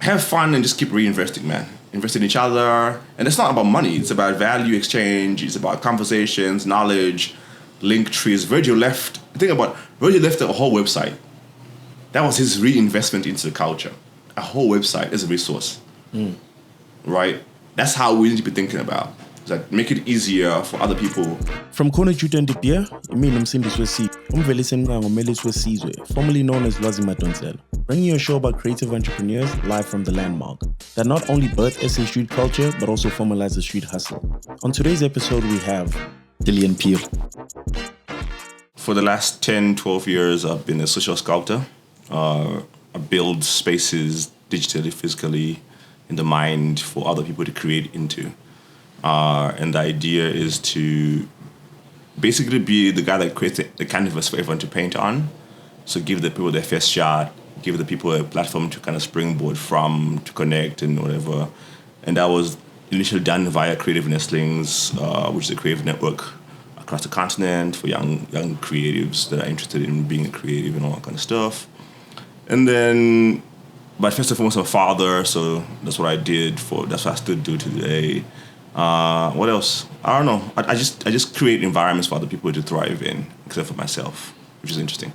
have fun and just keep reinvesting, man. Invest in each other. And it's not about money. It's about value exchange. It's about conversations, knowledge, link trees. Virgil left a whole website. That was his reinvestment into the culture. A whole website is a resource. Right? That's how we need to be thinking about. It's like make it easier for other people. From CNR JUTA De BEER, umvelisi wesizwe, formerly known as Lwazi Madonsela, bringing you a show about creative entrepreneurs live from the landmark that not only birth SA street culture but also formalize the street hustle. On today's episode, we have Dillion Phiri. For the last 10, 12 years, I've been a social sculptor. I build spaces digitally, physically, in the mind for other people to create into. And the idea is to basically be the guy that creates the canvas for everyone to paint on. So give the people their first shot, give the people a platform to kind of springboard from, to connect and whatever. And that was initially done via Creative Nestlings, which is a creative network across the continent for young creatives that are interested in being a creative and all that kind of stuff. And then, but first and foremost, I'm a father, so that's what I did. That's what I still do today. What else? I don't know. I just create environments for other people to thrive in, except for myself, which is interesting.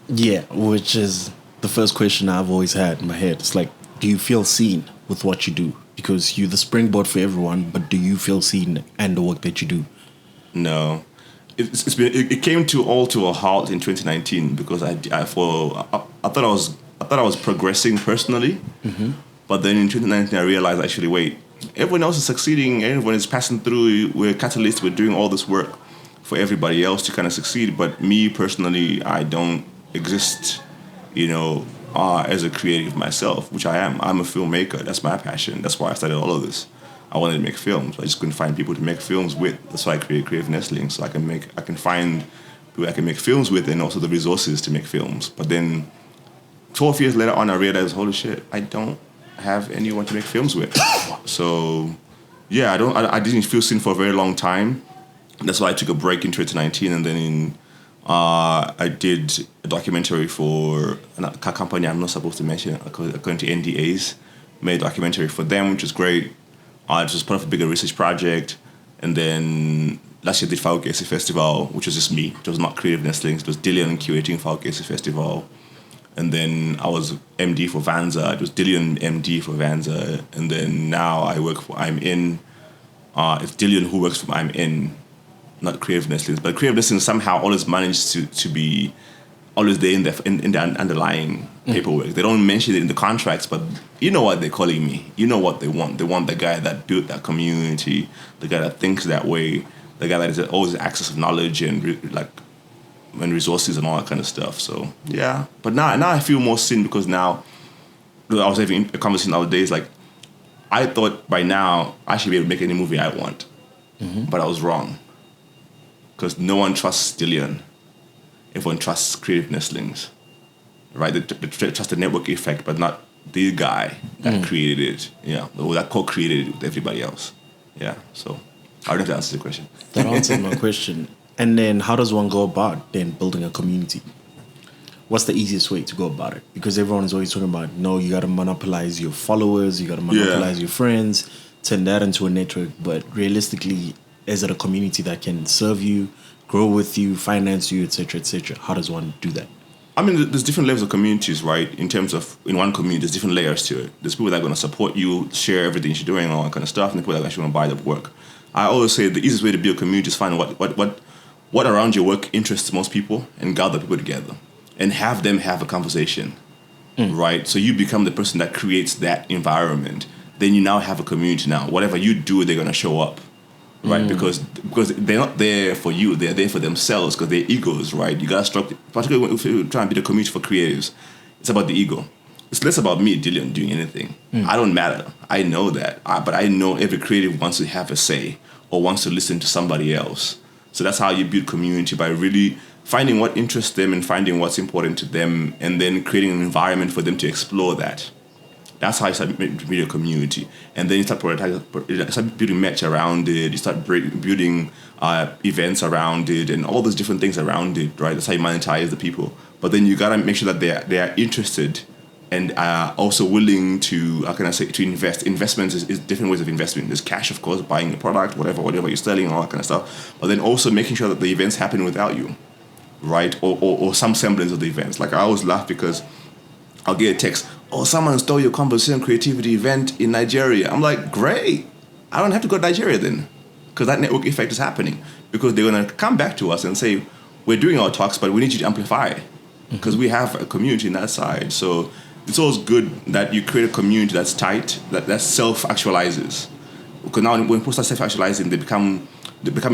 Yeah, which is the first question I've always had in my head. It's like, do you feel seen with what you do? Because you're the springboard for everyone, but do you feel seen and the work that you do? No. It came to a halt in 2019 because I thought I was progressing personally, but then in 2019 I realized actually wait, everyone else is succeeding, everyone is passing through, we're catalysts, we're doing all this work for everybody else to kind of succeed, but me personally, I don't exist, as a creative myself, which I am. I'm a filmmaker. That's my passion. That's why I started all of this. I wanted to make films. I just couldn't find people to make films with. That's why I created Creative Nestlings, so I can find people I can make films with and also the resources to make films. But then 12 years later on, I realized, holy shit, I don't have anyone to make films with. So yeah, I didn't feel seen for a very long time. That's why I took a break in 2019, and then I did a documentary for a company I'm not supposed to mention according to NDAs. Made a documentary for them, which was great. It was part of a bigger research project. And then last year I did Faukesi Festival, which was just me. It was not Creative Nestlings. It was Dillion curating Faukesi Festival. And then I was MD for Vanza. It was Dillion MD for Vanza. And then now I work for I'm In. It's Dillion who works for I'm In, not Creative Nestlings. But Creative Nestlings somehow always managed to be always there in the underlying paperwork. They don't mention it in the contracts, but you know what they're calling me. You know what they want. They want the guy that built that community, the guy that thinks that way, the guy that has always access of knowledge and and resources and all that kind of stuff. So yeah, but now I feel more seen because now I was having a conversation the other days. Like I thought by now I should be able to make any movie I want, but I was wrong because no one trusts Dillion. Everyone trusts Creative Nestlings, right? They trust the network effect, but not the guy that created it. Yeah, or that co-created it with everybody else. Yeah, so I don't know if that answers the question. That answers my question. And then how does one go about then building a community? What's the easiest way to go about it? Because everyone is always talking about, no, you got to monopolize your followers, you got to monopolize your friends, turn that into a network. But realistically, is it a community that can serve you, grow with you, finance you, etc., etc.? How does one do that? I mean, there's different levels of communities, right? In terms of, in one community, there's different layers to it. There's people that are going to support you, share everything you're doing, and all that kind of stuff, and the people that actually want to buy the work. I always say the easiest way to build a community is find what around your work interests most people and gather people together and have them have a conversation, right? So you become the person that creates that environment. Then you now have a community now. Whatever you do, they're going to show up. Right, because they're not there for you, they're there for themselves because they're egos, right? You gotta structure, particularly if you're trying to be the community for creatives, it's about the ego. It's less about me, Dillion, doing anything. I don't matter. I know that, but I know every creative wants to have a say or wants to listen to somebody else. So that's how you build community, by really finding what interests them and finding what's important to them, and then creating an environment for them to explore that. That's how you start building a community. And then you start building merch around it, you start building events around it, and all those different things around it, right? That's how you monetize the people. But then you gotta make sure that they are interested and are also willing to, how can I say, to invest. Investments is different ways of investing. There's cash, of course, buying a product, whatever you're selling, and all that kind of stuff. But then also making sure that the events happen without you, right? Or some semblance of the events. Like I always laugh because I'll get a text, oh, someone stole your conversation creativity event in Nigeria. I'm like, great. I don't have to go to Nigeria then, because that network effect is happening. Because they're going to come back to us and say, we're doing our talks, but we need you to amplify, because we have a community in that side. So it's always good that you create a community that's tight, that self-actualizes. Because now when people start self-actualizing, they become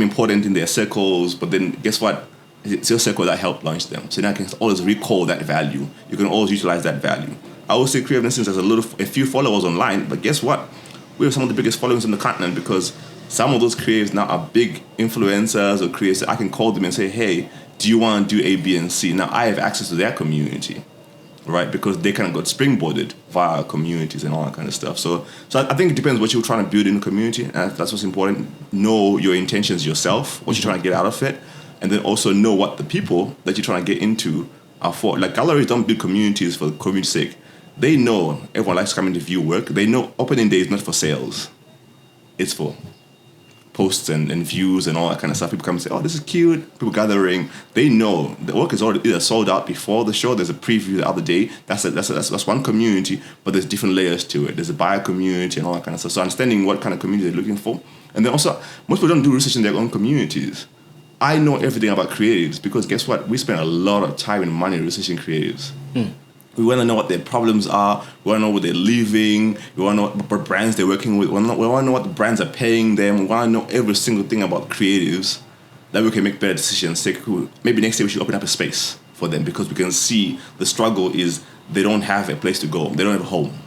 important in their circles, but then guess what? It's your circle that helped launch them. So now you can always recall that value. You can always utilize that value. I always say Creative Nestlings has a few followers online, but guess what? We have some of the biggest followings on the continent, because some of those creatives now are big influencers or creators. I can call them and say, hey, do you want to do A, B, and C? Now I have access to their community, right? Because they kind of got springboarded via our communities and all that kind of stuff. So I think it depends what you're trying to build in the community, and that's what's important. Know your intentions yourself, what you're trying to get out of it, and then also know what the people that you're trying to get into are for. Like galleries don't build communities for the community's sake. They know everyone likes coming to view work. They know opening day is not for sales. It's for posts and views and all that kind of stuff. People come and say, oh, this is cute. People gathering. They know the work is already either sold out before the show. There's a preview the other day. That's one community, but there's different layers to it. There's a buyer community and all that kind of stuff. So understanding what kind of community they're looking for. And then also, most people don't do research in their own communities. I know everything about creatives because guess what? We spend a lot of time and money researching creatives. We want to know what their problems are. We want to know what they're leaving. We want to know what brands they're working with. We want to know what the brands are paying them. We want to know every single thing about creatives that we can make better decisions. Say, cool, maybe next year we should open up a space for them because we can see the struggle is they don't have a place to go. They don't have a home.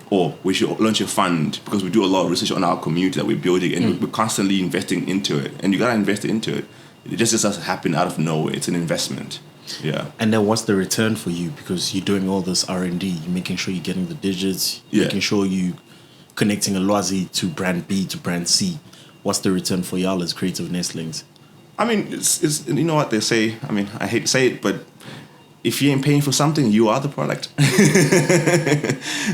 Or we should launch a fund because we do a lot of research on our community that we're building and we're constantly investing into it. And you got to invest into it. It just doesn't happen out of nowhere. It's an investment. Yeah. And then what's the return for you? Because you're doing all this R&D, you're making sure you're getting the digits, making sure you connecting a Lwazi to brand B to brand C. What's the return for y'all as creative nestlings? I mean, it's you know what they say. I mean, I hate to say it, but if you ain't paying for something, you are the product.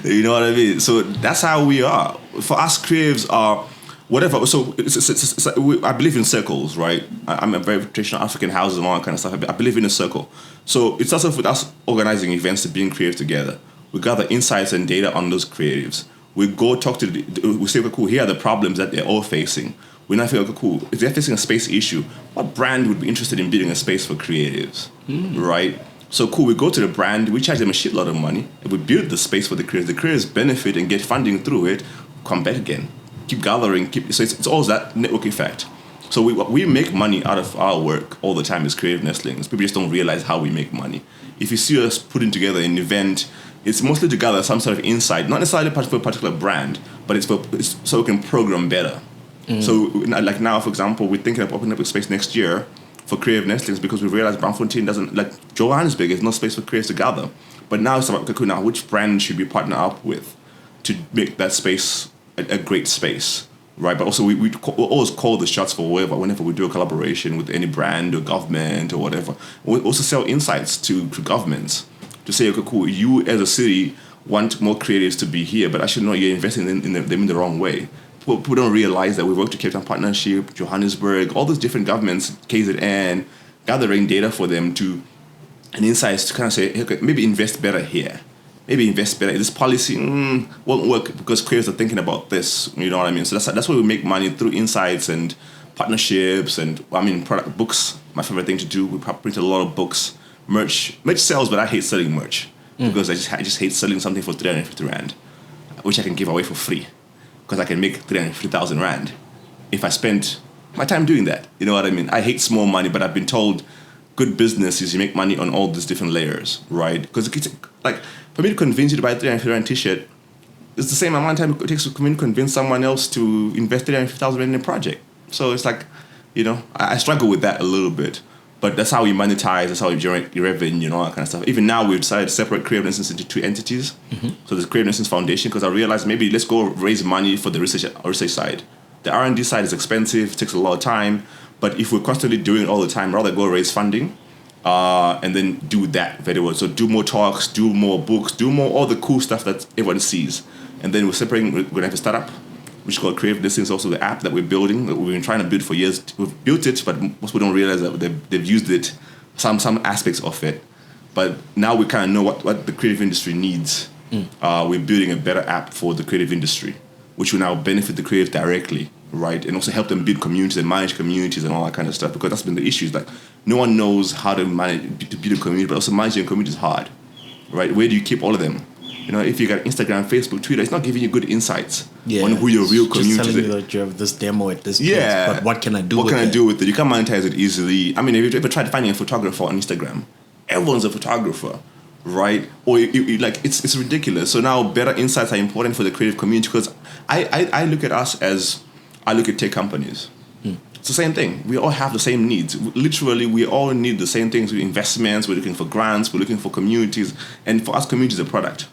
You know what I mean? So that's how we are. For us, creatives are whatever. So I believe in circles, right? I'm a very traditional African houses and all that kind of stuff. I believe in a circle. So it starts off with us organizing events to bring creatives together. We gather insights and data on those creatives. We go talk to we say, okay, cool, here are the problems that they're all facing. We now feel, okay, cool, if they're facing a space issue, what brand would be interested in building a space for creatives, right? So cool, we go to the brand, we charge them a shitload of money, and we build the space for the creators. The creators benefit and get funding through it, come back again. Keep gathering, so it's always that network effect. So we make money out of our work all the time as creative nestlings. People just don't realize how we make money. If you see us putting together an event, it's mostly to gather some sort of insight, not necessarily for a particular brand, but it's so we can program better. So like now, for example, we're thinking of opening up a space next year for creative nestlings because we realized Braamfontein doesn't, like Johannesburg, there's no space for creators to gather. But now it's about, okay, cool, now which brand should we partner up with to make that space a great space, right? But also we always call the shots for whenever we do a collaboration with any brand or government or whatever. We also sell insights to governments to say, okay, cool, you as a city want more creatives to be here, but actually no, you're investing in them in the wrong way. People don't realize that we work to Cape Town Partnership, Johannesburg, all those different governments, KZN, gathering data for them and insights to kind of say, okay, maybe invest better here. Maybe invest better. This policy won't work because creators are thinking about this. You know what I mean? So that's why we make money through insights and partnerships and product books. My favorite thing to do. We print a lot of books, merch sells, but I hate selling merch because I just hate selling something for 350 rand, which I can give away for free because I can make 350,000 rand if I spend my time doing that. You know what I mean? I hate small money, but I've been told good business is you make money on all these different layers, right? Because it's like, for me to convince you to buy a 350 rand t-shirt, it's the same amount of time it takes to convince someone else to invest 350,000 in a project. So it's like, you know, I struggle with that a little bit. But that's how we monetize, that's how we generate revenue and all that kind of stuff. Even now, we've decided to separate Creative Nestlings into two entities. So there's Creative Nestlings Foundation, because I realized maybe let's go raise money for the research side. The R&D side is expensive, takes a lot of time. But if we're constantly doing it all the time, rather go raise funding and then do that very well. So do more talks, do more books, do more all the cool stuff that everyone sees. And then we're going to have a startup, which is called Creative. This is also the app that we're building, that we've been trying to build for years. We've built it, but most people don't realize that they've used it, some aspects of it. But now we kind of know what the creative industry needs. We're building a better app for the creative industry, which will now benefit the creative directly, right? And also help them build communities and manage communities and all that kind of stuff, because that's been the issue. Is like no one knows how to build a community, but also managing a community is hard, right? Where do you keep all of them? You know, if you got Instagram, Facebook, Twitter, it's not giving you good insights on who your real community is. Just telling you that you have this demo at this place, but what can I do with it? What can I do with it? You can't monetize it easily. I mean, if you ever tried finding a photographer on Instagram, everyone's a photographer, right? Or like it's ridiculous. So now better insights are important for the creative community, because I look at us as I look at tech companies. It's the same thing. We all have the same needs. Literally, we all need the same things. We're investments, we're looking for grants, we're looking for communities, and for us, community is a product.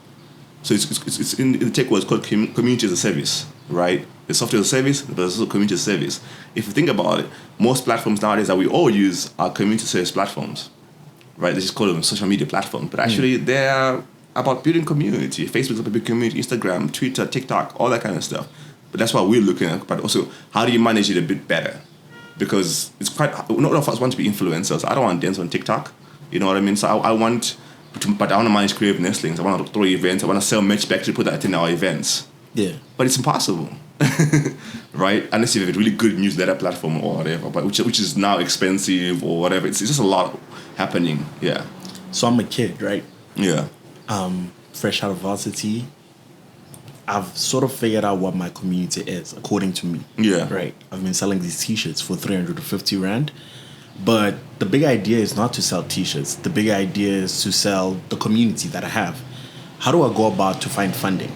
So it's in the tech world, it's called community as a service, right? The software as a service, but it's also community as a service. If you think about it, most platforms nowadays that we all use are community service platforms, right? They just call them social media platforms, but actually they're about building community. Facebook's about building community, Instagram, Twitter, TikTok, all that kind of stuff. But that's what we're looking at. But also, how do you manage it a bit better? Because it's quite, not all of us want to be influencers. I don't want to dance on TikTok. You know what I mean? So I want to manage creative nestlings. I want to throw events. I want to sell merch back to put that in our events. Yeah. But it's impossible, right? Unless you have a really good newsletter platform or whatever, but which is now expensive or whatever. It's just a lot happening. Yeah. So I'm a kid, right? Yeah. Fresh out of varsity. I've sort of figured out what my community is, according to me. Yeah. Right. I've been selling these T-shirts for 350 Rand. But the big idea is not to sell T-shirts. The big idea is to sell the community that I have. How do I go about to find funding?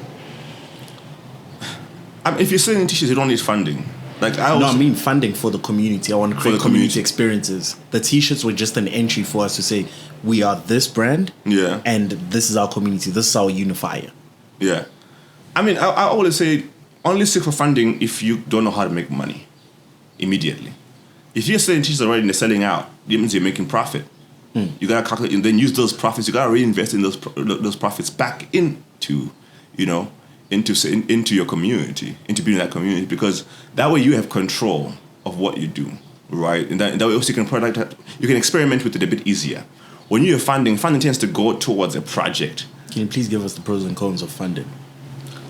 If you're selling T-shirts, you don't need funding. I mean funding for the community. I want to create community experiences. The T-shirts were just an entry for us to say, we are this brand, and this is our community. This is our unifier. Yeah. I mean, I always say, only seek for funding if you don't know how to make money immediately. If you're selling T-shirts already and they're selling out, it means you're making profit. You gotta calculate and then use those profits. You gotta reinvest in those profits back into, into your community, into building that community, because that way you have control of what you do, right? And that way also you can experiment with it a bit easier. When you're funding tends to go towards a project. Can you please give us the pros and cons of funding?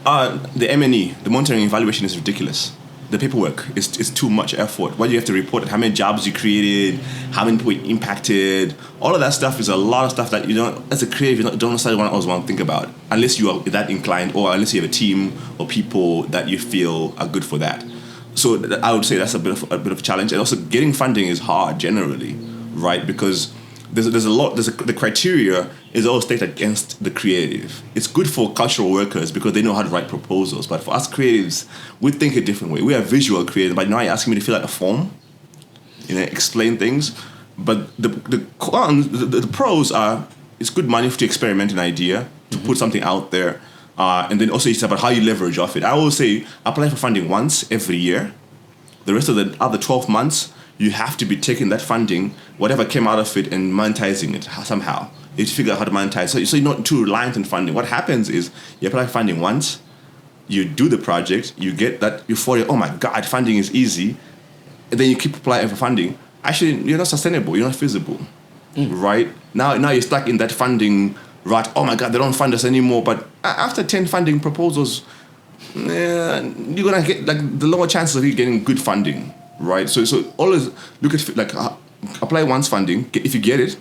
The M&E, the monitoring evaluation is ridiculous. The paperwork is too much effort. What you have to report, how many jobs you created, how many people you impacted, all of that stuff is a lot of stuff that as a creative, you don't necessarily want to think about unless you are that inclined, or unless you have a team or people that you feel are good for that. So I would say that's a bit of a challenge, and also getting funding is hard generally, right? Because the criteria is all stated against the creative. It's good for cultural workers because they know how to write proposals, but for us creatives, we think a different way. We are visual creatives, but now you're asking me to fill out a form, explain things. But the pros are, it's good money to experiment an idea, to put something out there, and then also it's about how you leverage off it. I will say apply for funding once every year. The rest of the other 12 months, you have to be taking that funding, whatever came out of it, and monetizing it somehow. You figure out how to monetize. So you're not too reliant on funding. What happens is you apply for funding once, you do the project, you get that euphoria, oh my God, funding is easy, and then you keep applying for funding. Actually, you're not sustainable, you're not feasible, right? Now you're stuck in that funding rut. Oh my God, they don't fund us anymore. But after 10 funding proposals, you're going to get the lower chances of you getting good funding. Right, so always look at apply once funding. If you get it,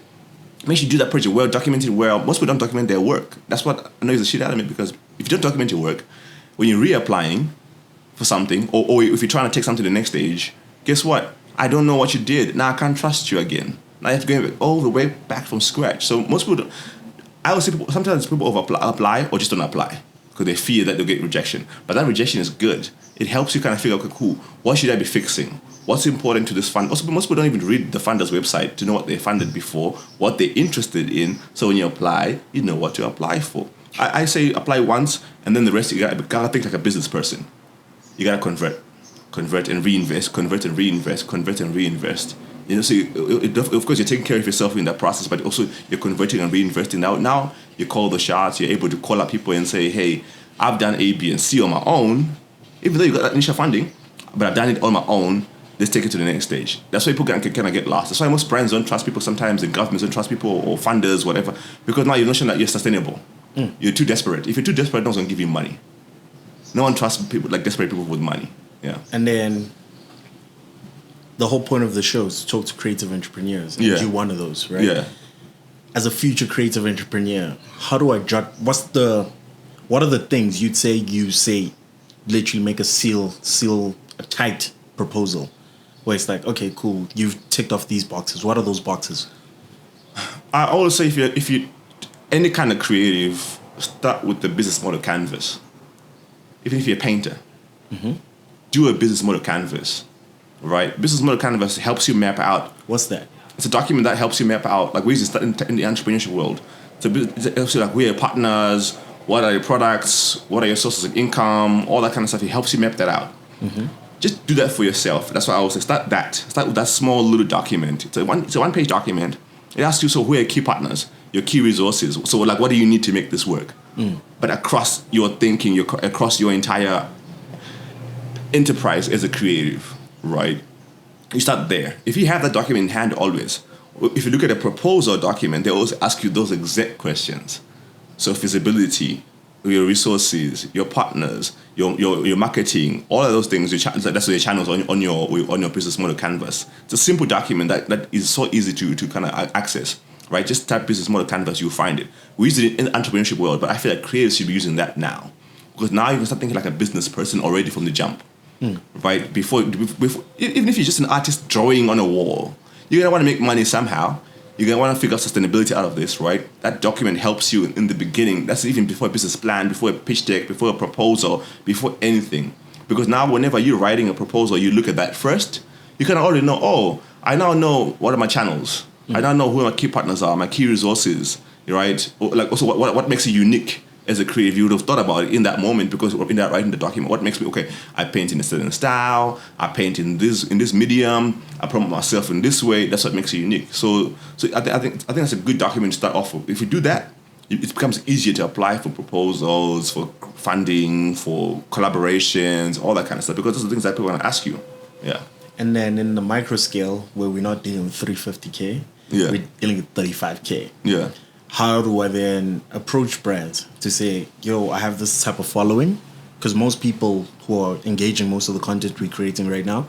make sure you do that project well, document it well. Most people don't document their work. That's what annoys the shit out of me, because if you don't document your work, when you're reapplying for something, or if you're trying to take something to the next stage, guess what? I don't know what you did. Now I can't trust you again. Now you have to go all the way back from scratch. So most people don't. I would say sometimes people apply or just don't apply because they fear that they'll get rejection. But that rejection is good. It helps you kind of figure out, okay, cool, what should I be fixing? What's important to this fund? Also, most people don't even read the funder's website to know what they funded before, what they're interested in. So when you apply, you know what to apply for. I say apply once, and then the rest you gotta think like a business person. You gotta convert and reinvest, convert and reinvest, convert and reinvest. So of course you're taking care of yourself in that process, but also you're converting and reinvesting. Now you call the shots. You're able to call up people and say, hey, I've done A, B, and C on my own, even though you got that initial funding, but I've done it on my own. Let's take it to the next stage. That's why people can kind of get lost. That's why most brands don't trust people sometimes, and governments don't trust people or funders, whatever, because now you're not sure that you're sustainable. You're too desperate. If you're too desperate, no one's going to give you money. No one trusts people like desperate people with money. Yeah. And then the whole point of the show is to talk to creative entrepreneurs. And you're one of those, right? Yeah. As a future creative entrepreneur, how do I judge? What are the things you say, literally make a tight proposal where it's like, okay, cool, you've ticked off these boxes. What are those boxes? I always say if you any kind of creative, start with the business model canvas. Even if you're a painter, do a business model canvas, right? Business model canvas helps you map out. What's that? It's a document that helps you map out, like we use it in the entrepreneurship world. So it helps you, like, who are your partners, what are your products, what are your sources of income, all that kind of stuff. It helps you map that out. Just do that for yourself. That's why I always say start with that small little document. It's a one-page document. It asks you, so who are your key partners, your key resources? So like, what do you need to make this work? But across your thinking, across your entire enterprise as a creative, right? You start there. If you have that document in hand always, if you look at a proposal document, they always ask you those exact questions. So feasibility, your resources, your partners, your marketing, all of those things. That's your channels on your business model canvas. It's a simple document that is so easy to kind of access, right? Just type business model canvas, you'll find it. We use it in the entrepreneurship world, but I feel like creatives should be using that now, because now you can start thinking like a business person already from the jump, right? Before, even if you're just an artist drawing on a wall, you're gonna want to make money somehow. You're going to want to figure out sustainability out of this, right? That document helps you in the beginning. That's even before a business plan, before a pitch deck, before a proposal, before anything. Because now whenever you're writing a proposal, you look at that first, you kind of already know, oh, I now know what are my channels. I now know who my key partners are, my key resources, right? Like also what makes it unique as a creative. You would have thought about it in that moment, because in that writing the document, what makes me, okay, I paint in a certain style, I paint in this medium, I promote myself in this way. That's what makes it unique. So I think that's a good document to start off with. If you do that, it becomes easier to apply for proposals, for funding, for collaborations, all that kind of stuff, because those are the things that people want to ask you. Yeah. And then in the micro scale, where we're not dealing with 350K, we're dealing with 35K. Yeah. How do I then approach brands to say, yo, I have this type of following? Because most people who are engaging most of the content we're creating right now,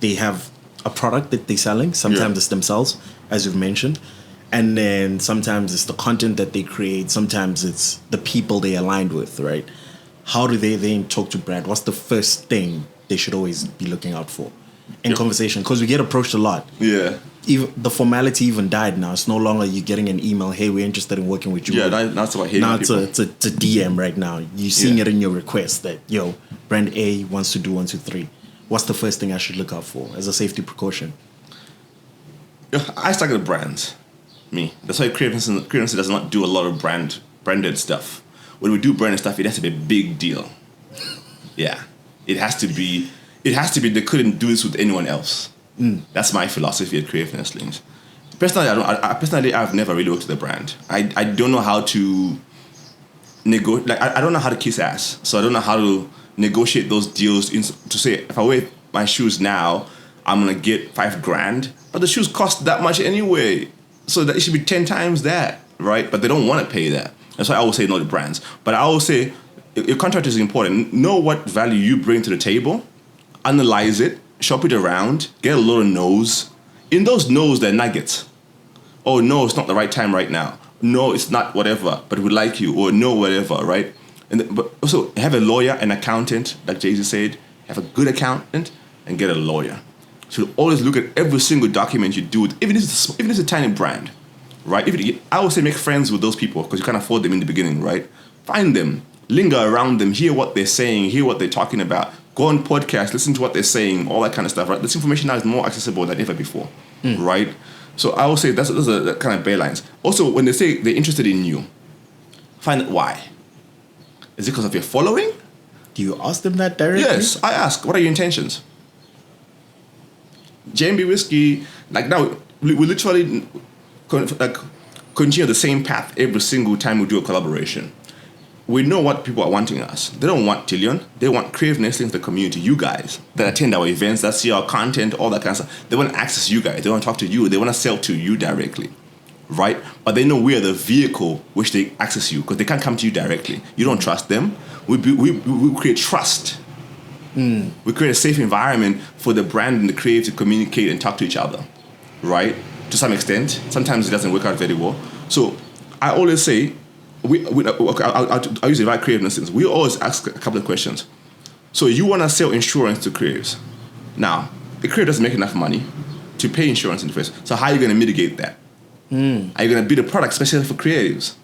they have a product that they're selling. Sometimes it's themselves, as you've mentioned. And then sometimes it's the content that they create. Sometimes it's the people they aligned with, right? How do they then talk to brand? What's the first thing they should always be looking out for in conversation? Because we get approached a lot. Yeah. Even the formality even died now. It's no longer you getting an email, hey, we're interested in working with you. Yeah, that's about hitting people. Now it's a DM right now. You're seeing it in your request that, yo, brand A wants to do 1, 2, 3. What's the first thing I should look out for as a safety precaution? I start with brands. Me. That's why Creativity does not do a lot of branded stuff. When we do branded stuff, it has to be a big deal. Yeah. It has to be, they couldn't do this with anyone else. That's my philosophy at Creative Nestlings. Personally, I've never really worked with a brand. I don't know how to negotiate. Like, I don't know how to kiss ass. So I don't know how to negotiate those deals to say, if I wear my shoes now, I'm gonna get $5,000, but the shoes cost that much anyway. So that it should be 10 times that, right? But they don't want to pay that. That's why I always say no to brands. But I always say your contract is important. Know what value you bring to the table, analyze it, shop it around, get a lot of no's. In those no's, there are nuggets. Oh, no, it's not the right time right now. No, it's not whatever, but we like you. Or no, whatever, right? But also have a lawyer, an accountant, like Jay-Z said. Have a good accountant and get a lawyer. So always look at every single document you do, even if it's a tiny brand, right? I always say make friends with those people, because you can't afford them in the beginning, right? Find them, linger around them, hear what they're saying, hear what they're talking about. Go on podcasts, listen to what they're saying, all that kind of stuff, right? This information now is more accessible than ever before, right? So I will say those are the kind of baselines. Also, when they say they're interested in you, find out why. Is it because of your following? Do you ask them that directly? Yes, I ask. What are your intentions? JMB Whiskey, like now, we literally continue the same path every single time we do a collaboration. We know what people are wanting us. They don't want Dillion. They want creative nestlings, the community, you guys that attend our events, that see our content, all that kind of stuff. They want to access you guys. They want to talk to you. They want to sell to you directly, right? But they know we are the vehicle which they access you because they can't come to you directly. You don't trust them. We create trust. We create a safe environment for the brand and the creative to communicate and talk to each other, right? To some extent. Sometimes it doesn't work out very well. So I always say, I'll use it about creative nestlings. We always ask a couple of questions. So you want to sell insurance to creatives. Now, the creative doesn't make enough money to pay insurance in the first. So how are you going to mitigate that? Are you going to build a product specially for creatives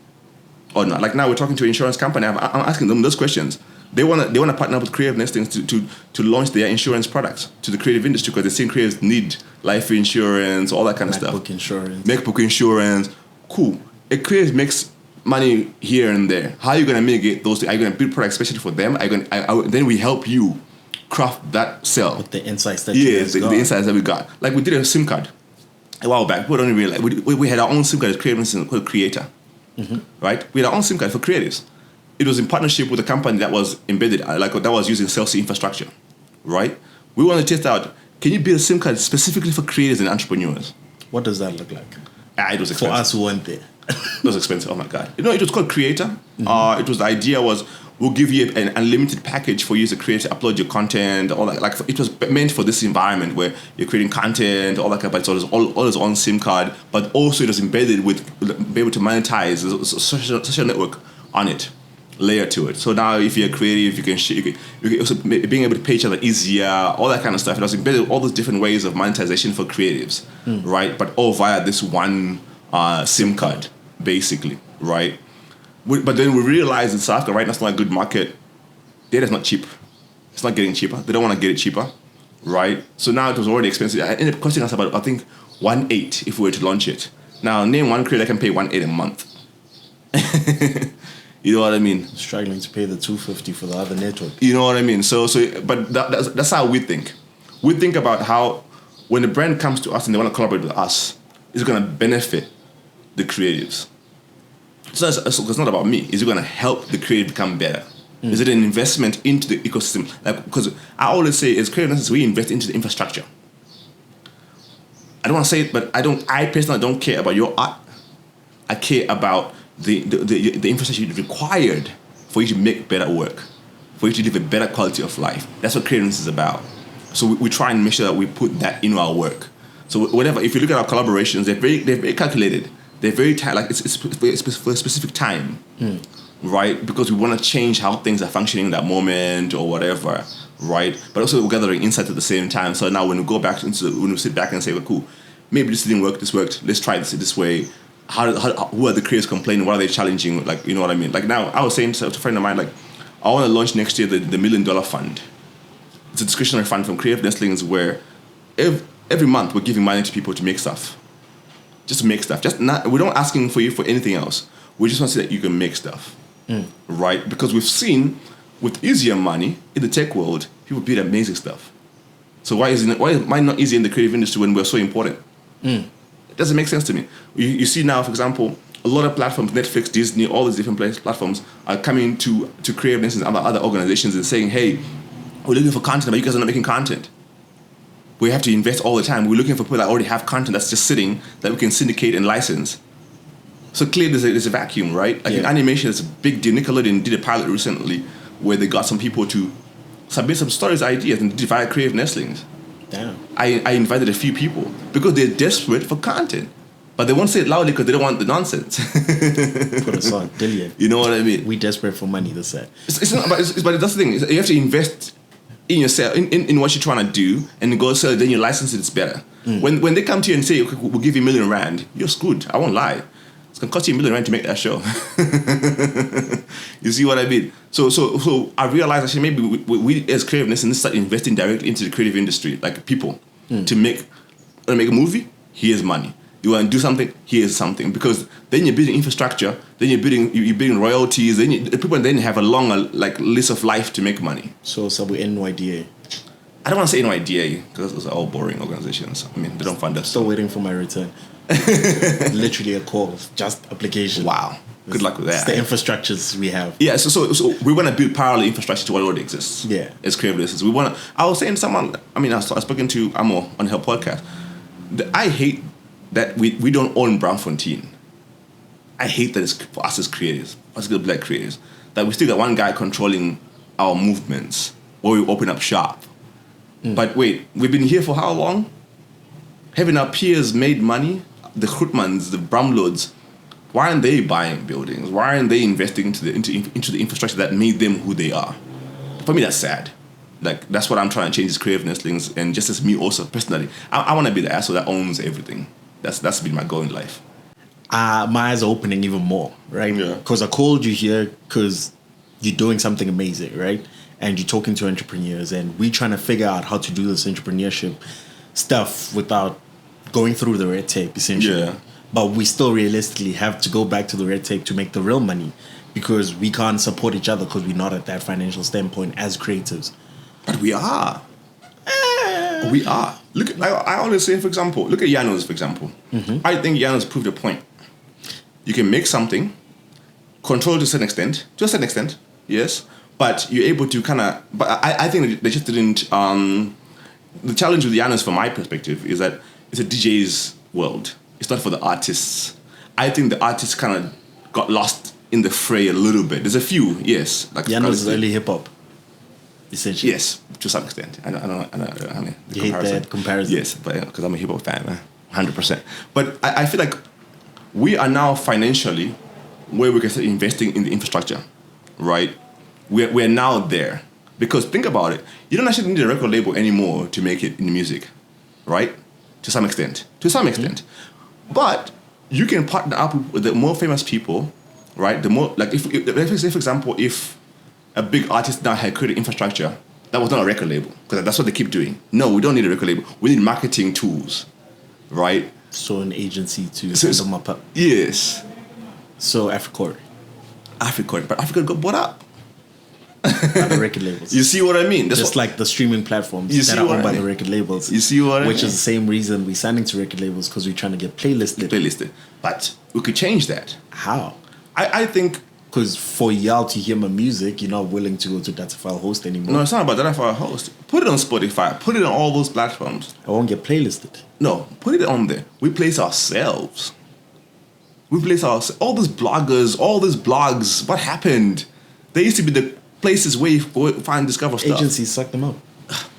or not? Like now we're talking to an insurance company. I'm asking them those questions. They want to partner up with creative nestlings to launch their insurance products to the creative industry because they're seeing creatives need life insurance, all that kind of stuff. MacBook insurance. Cool. A creative makes money here and there. How are you going to mitigate those things? Are you going to build products especially for them? Then we help you craft that sell. With the insights that you guys got. The insights that we got. Like we did a SIM card a while back. People don't even realize. We had our own SIM card as creatives called Creator. Right? We had our own SIM card for creatives. It was in partnership with a company that was embedded, that was using Celsius infrastructure. Right? We want to test out, can you build a SIM card specifically for creators and entrepreneurs? What does that look like? It was expensive. For us who weren't there. It was expensive. Oh my God! It was called Creator. The idea was we'll give you an unlimited package for you to create, upload your content, all that. Like it was meant for this environment where you're creating content, all that kind of. But so all is on SIM card, but also it was embedded with be able to monetize a social network on it, layer to it. So now if you're creative, you can also being able to pay each other easier, all that kind of stuff. It was embedded all those different ways of monetization for creatives, right? But all via this one SIM card. Basically, right? But then we realized in South Africa, right now it's not a good market. Data's not cheap. It's not getting cheaper. They don't want to get it cheaper, right? So now it was already expensive. It ended up costing us about, I think, 1.8 if we were to launch it. Now, name one creator that can pay 1.8 a month. You know what I mean? Struggling to pay the 250 for the other network. You know what I mean? But that's how we think. We think about how when the brand comes to us and they want to collaborate with us, it's going to benefit the creatives. So it's not about me. Is it going to help the creative become better? Is it an investment into the ecosystem? Because I always say, as creatives, we invest into the infrastructure. I don't want to say it, but I personally don't care about your art. I care about the infrastructure required for you to make better work, for you to live a better quality of life. That's what creativeness is about. So we try and make sure that we put that into our work. So whatever, if you look at our collaborations, they're very calculated. They're very tight, like it's for a specific time, right? Because we want to change how things are functioning in that moment or whatever, right? But also we're gathering insight at the same time. So now when we go back when we sit back and say, well, cool, maybe this didn't work, this worked, let's try this way. Who are the creators complaining? What are they challenging? Like, you know what I mean? Like now, I was saying to a friend of mine, like, I want to launch next year the $1 million fund. It's a discretionary fund from creative nestlings where every month we're giving money to people to make stuff. Just to make stuff. We're not asking for you for anything else. We just want to see that you can make stuff. Right? Because we've seen with easier money in the tech world, people build amazing stuff. So why am I not easy in the creative industry when we're so important? It doesn't make sense to me. You see now, for example, a lot of platforms, Netflix, Disney, all these different platforms are coming to creative nestlings and other organizations and saying, hey, we're looking for content, but you guys are not making content. We have to invest all the time. We're looking for people that already have content that's just sitting that we can syndicate and license. So clearly there's a vacuum, right? Like in animation, it's a big deal. Nickelodeon did a pilot recently where they got some people to submit some stories, ideas, and divide creative nestlings. Damn. I invited a few people because they're desperate for content. But they won't say it loudly because they don't want the nonsense. Put us on, Dillion. You know what I mean? We desperate for money, that's it. It's not, but that's the thing. You have to invest in yourself, in what you're trying to do, and go sell it, then you license it, it's better. When they come to you and say, okay, we'll give you $1 million, you're screwed. I won't lie. It's going to cost you $1 million to make that show. You see what I mean? So I realized actually maybe we as creativeness and start investing directly into the creative industry, like people, to make a movie, here's money. You want to do something, here's something. Because then you're building infrastructure, then you're building royalties, then people then have a longer list of life to make money. So we NYDA. I don't want to say NYDA because those are all boring organizations. I mean, they don't fund us. Still waiting for my return. Literally a call, just application. Wow. Good luck with that. It's the infrastructures we have. Yeah, so we want to build parallel infrastructure to what already exists. Yeah. As creative listeners. We want to, I was saying to someone, I mean, I was speaking to Amo on her podcast. I hate that we don't own Braamfontein. I hate that it's for us as creators, us as black creators, that we still got one guy controlling our movements where we open up shop. But wait, we've been here for how long? Having our peers made money, the Grootmans, the Bramlords, why aren't they buying buildings? Why aren't they investing into the infrastructure that made them who they are? For me, that's sad. Like, that's what I'm trying to change, is creative nestlings, and just as me also personally, I want to be the asshole that owns everything. That's been my goal in life. My eyes are opening even more, right? Yeah. Because I called you here because you're doing something amazing, right? And you're talking to entrepreneurs, and we're trying to figure out how to do this entrepreneurship stuff without going through the red tape, essentially. Yeah. But we still realistically have to go back to the red tape to make the real money, because we can't support each other because we're not at that financial standpoint as creatives. But we are. We are. Look, I always say, for example, look at Janos, for example. I think Janos proved a point. You can make something, control to a certain extent, yes, but you're able to kind of, but I think they just didn't, the challenge with Janos from my perspective is that it's a DJ's world. It's not for the artists. I think the artists kind of got lost in the fray a little bit. There's a few, yes. Like Janos is early hip-hop, essentially. Yes, to some extent. I mean, you hate that comparison? Yes, but because I'm a hip hop fan, man, 100%. But I feel like we are now financially where we can start investing in the infrastructure, right? We're now there, because think about it. You don't actually need a record label anymore to make it in music, right? To some extent. But you can partner up with the more famous people, right? The more, like, if let's say, for example, if a big artist now had created infrastructure, that was not a record label, because that's what they keep doing. No, we don't need a record label. We need marketing tools, right? So an agency to handle my pup. Yes. So Africord. But Africa got bought up. By the record labels. You see what I mean? That's just like the streaming platforms that are owned by the record labels. You see what I mean? Which is the same reason we're signing to record labels, because we're trying to get playlisted. But we could change that. How? I think... Because for y'all to hear my music, you're not willing to go to Data File Host anymore. No, it's not about Data File Host. Put it on Spotify. Put it on all those platforms. I won't get playlisted. No, put it on there. We place ourselves. All these bloggers, all these blogs, what happened? They used to be the places where you go find and discover stuff. Agencies sucked them up.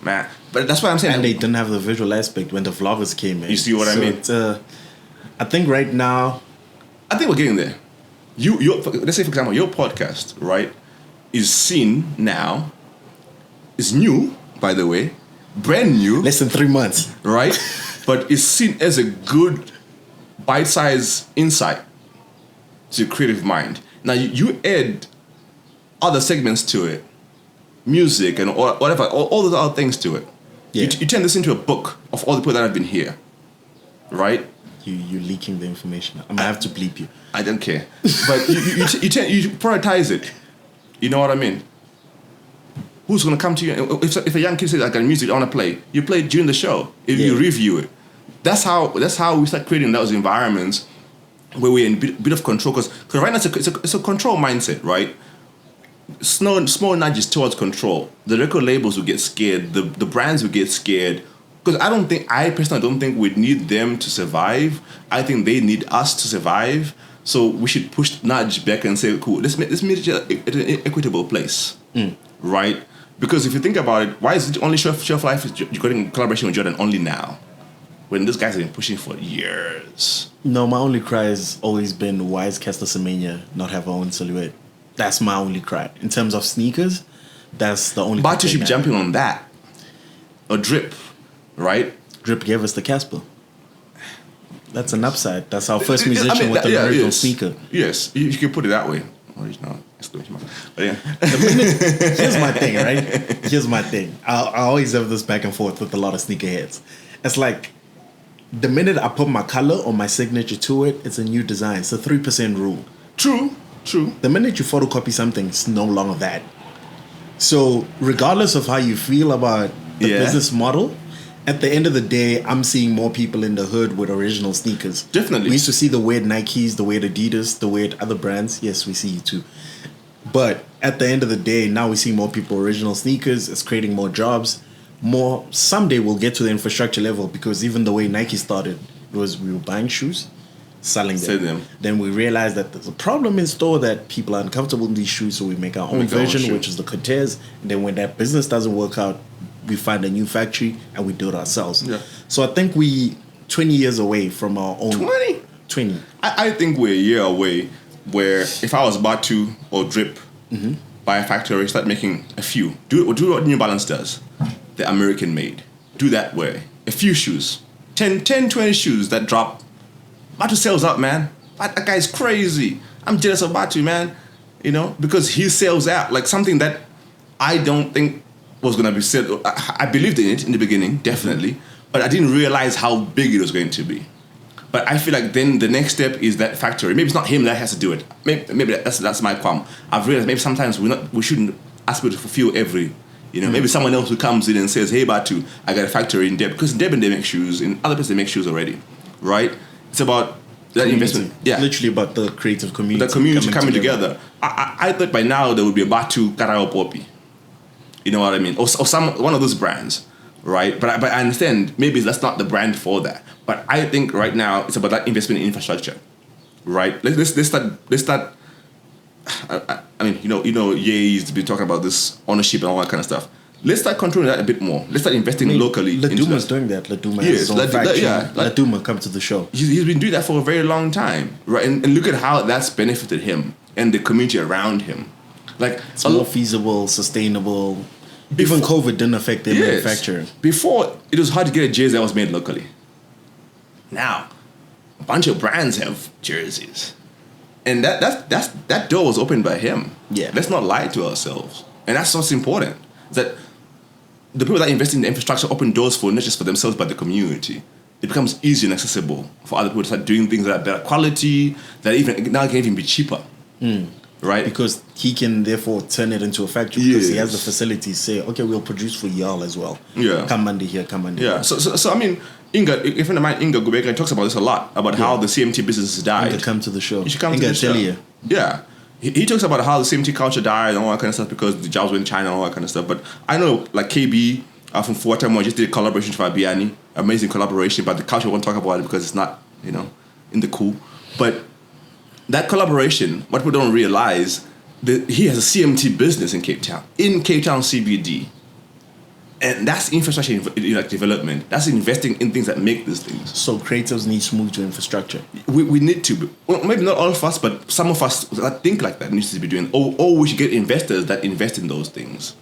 Man, but that's what I'm saying. And they didn't have the visual aspect when the vloggers came in. You see what I mean? I think right now... I think we're getting there. Let's say, for example, your podcast, right, is seen now, is new, by the way, brand new. Less than 3 months. Right? But is seen as a good bite-sized insight to your creative mind. Now, you add other segments to it, music and whatever, all those other things to it. Yeah. You turn this into a book of all the people that have been here, right? You're leaking the information. I'm gonna have to bleep you. I don't care. But you prioritize it. You know what I mean? Who's gonna come to you? If a young kid says, "I got music I want to play," you play it during the show. You review it. That's how we start creating those environments where we're in a bit of control. Because right now it's a control mindset, right? Small nudges towards control. The record labels will get scared. The brands will get scared. Because I personally don't think we need them to survive. I think they need us to survive. So we should nudge back and say, cool, let's make it an equitable place, right? Because if you think about it, why is it only Shelf Life you're getting collaboration with Jordan only now, when these guys have been pushing for years? No, my only cry has always been, why is Caster Semenya not have her own silhouette? That's my only cry. In terms of sneakers, that's the only. But you should be jumping on that. Or Drip. Right? Drip gave us the Casper. That's an upside. That's our first musician with an original speaker. Yes, you can put it that way. Original. But yeah. Here's my thing, right? Here's my thing. I always have this back and forth with a lot of sneakerheads. It's like, the minute I put my color or my signature to it, it's a new design. It's a 3% rule. True. The minute you photocopy something, it's no longer that. So regardless of how you feel about the Yeah. business model, at the end of the day, I'm seeing more people in the hood with original sneakers. Definitely. We used to see the weird Nikes, the weird Adidas, the weird other brands. Yes, we see you too. But at the end of the day, now we see more people original sneakers. It's creating more jobs. More someday we'll get to the infrastructure level, because even the way Nike started was we were buying shoes, selling them. Then we realized that there's a problem in store, that people are uncomfortable in these shoes, so we make our own version, which is the Cortez. And then when that business doesn't work out, we find a new factory and we do it ourselves. Yeah. So I think we 20 years away from our own 20. I think we're a year away where if I was about to or drip by a factory, start making a few. Do what New Balance does. The American made. Do that way. A few shoes. 10, 20 shoes that drop. Batu sells out, man. That guy's crazy. I'm jealous of Batu, man. You know, because he sells out. Like something that I don't think was going to be said. I believed in it in the beginning, definitely. But I didn't realize how big it was going to be. But I feel like then the next step is that factory. Maybe it's not him that has to do it. Maybe that's my qualm. I've realized maybe sometimes we shouldn't ask people to fulfill every. You know, maybe someone else who comes in and says, "Hey, Batu, I got a factory in Deb," because in Deb they make shoes. In other places they make shoes already, right? It's about that investment. Yeah, literally about the creative community. The community coming together. I thought by now there would be a Batu Karao Poppy. You know what I mean? Or one of those brands, right? But I understand maybe that's not the brand for that. But I think right now it's about that investment in infrastructure, right? Let's start. I mean, you know, Ye's been talking about this ownership and all that kind of stuff. Let's start controlling that a bit more. Let's start investing locally. Laduma's doing that. Laduma has his own factory. Laduma, come to the show. He's been doing that for a very long time, right? And look at how that's benefited him and the community around him. Like it's more feasible, sustainable. Even COVID didn't affect their manufacturing. Before, it was hard to get a jersey that was made locally. Now, a bunch of brands have jerseys. And that door was opened by him. Yeah. Let's not lie to ourselves. And that's what's important. That the people that invest in the infrastructure open doors for not just for themselves but the community. It becomes easy and accessible for other people to start doing things that are better quality, that even now can even be cheaper. Right? Because he can therefore turn it into a factory because he has the facilities. Say, okay, we'll produce for y'all as well. Yeah. Come under here, come under here. So I mean, Inga, a friend of mine, Inga Gubeka, talks about this a lot, about how the CMT business has died. Inga, come to the show. You should come to the show. Yeah. He talks about how the CMT culture died and all that kind of stuff because the jobs were in China and all that kind of stuff. But I know, like KB from Fuatamo just did a collaboration for Abiani, amazing collaboration, but the culture won't talk about it because it's not, you know, in the cool. But that collaboration, what people don't realize, he has a CMT business in Cape Town CBD. And that's infrastructure development. That's investing in things that make these things. So creatives need to move to infrastructure. We need to. Well, maybe not all of us, but some of us that think like that needs to be doing. Or we should get investors that invest in those things.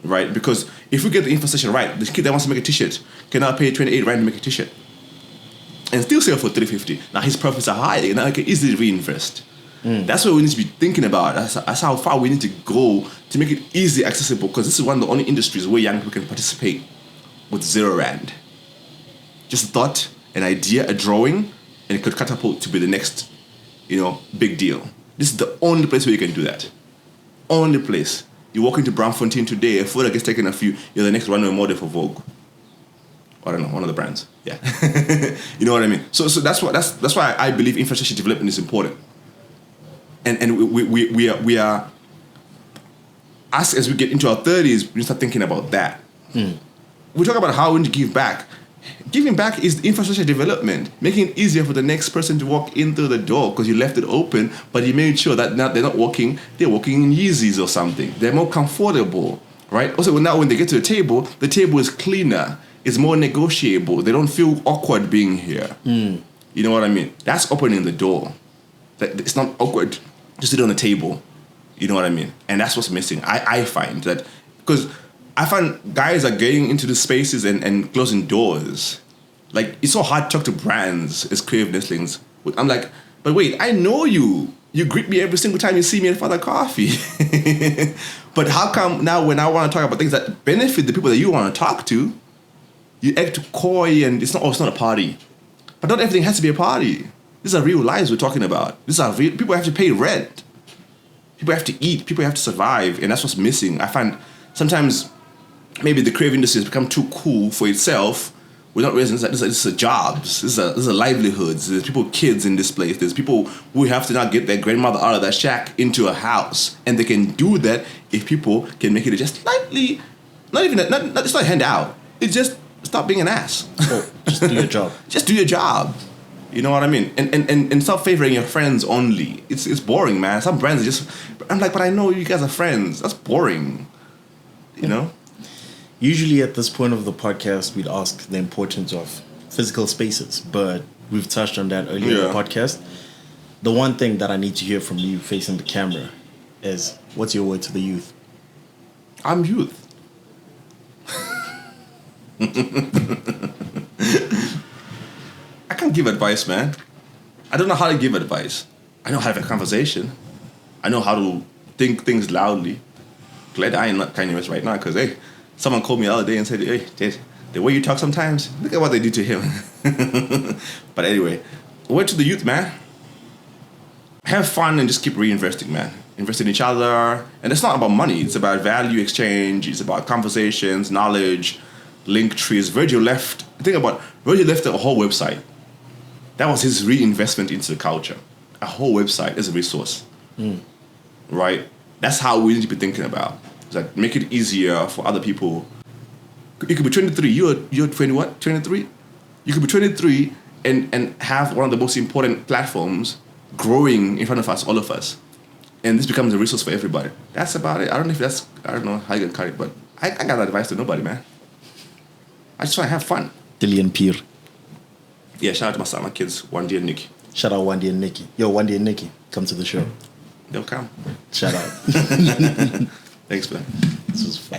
Right? Because if we get the infrastructure right, the kid that wants to make a t-shirt can now pay 28 rand to make a t-shirt. And still sell for 350. Now his profits are high, and I can easily reinvest. That's what we need to be thinking about. That's how far we need to go to make it easy accessible, because this is one of the only industries where young people can participate with 0 rand. Just a thought, an idea, a drawing, and it could catapult to be the next, big deal. This is the only place where you can do that. Only place. You walk into Braamfontein today, a photo gets taken of you, you're the next runway model for Vogue. I don't know, one of the brands. Yeah. You know what I mean? So that's why I believe infrastructure development is important. And we are as we get into our 30s, we start thinking about that. We talk about how we need to give back. Giving back is infrastructure development, making it easier for the next person to walk in through the door because you left it open, but you made sure that now they're walking in Yeezys or something. They're more comfortable, right? Also, now when they get to the table is cleaner. It's more negotiable. They don't feel awkward being here. You know what I mean? That's opening the door. It's not awkward to sit on the table. You know what I mean? And that's what's missing. I find that, because I find guys are getting into the spaces and closing doors. Like, it's so hard to talk to brands as creative nestlings. I'm like, but wait, I know you. You greet me every single time you see me at Father Coffee. But how come now when I want to talk about things that benefit the people that you want to talk to, you act coy and it's not a party. But not everything has to be a party. These are real lives we're talking about. These are real. People have to pay rent. People have to eat. People have to survive. And that's what's missing. I find sometimes maybe the creative industry has become too cool for itself. We're not realizing this is a jobs. This is a livelihoods. There's people, kids in this place. There's people who have to now get their grandmother out of that shack into a house, and they can do that if people can make it just slightly, it's not a handout. It's just stop being an ass. Oh, just do your job. Just do your job. You know what I mean? And stop favoring your friends only. It's boring, man. Some brands are just. I'm like, but I know you guys are friends. That's boring. You know. Usually at this point of the podcast, we'd ask the importance of physical spaces, but we've touched on that earlier in the podcast. The one thing that I need to hear from you facing the camera is, what's your word to the youth? I'm youth. I can't give advice, man. I don't know how to give advice. I know how to have a conversation. I know how to think things loudly. Glad I ain't not Kanye West right now, because, hey, someone called me the other day and said, hey, Jed, the way you talk sometimes, look at what they did to him. But anyway, word to the youth, man. Have fun and just keep reinvesting, man. Invest in each other. And it's not about money. It's about value exchange. It's about conversations, knowledge, link trees. Virgil left a whole website. That was his reinvestment into the culture. A whole website as a resource. Right? That's how we need to be thinking about. It's like, make it easier for other people. You could be 23. You're 20 what? 23? You could be 23 and have one of the most important platforms growing in front of us, all of us. And this becomes a resource for everybody. That's about it. I don't know how you can cut it, but I got advice to nobody, man. I just want to have fun. Dillion Phiri. Yeah, shout out to my son, my kids, Wandy and Nikki. Shout out Wandy and Nikki. Yo, Wandy and Nikki, come to the show. They'll come. Shout out. Thanks, man. This was fire.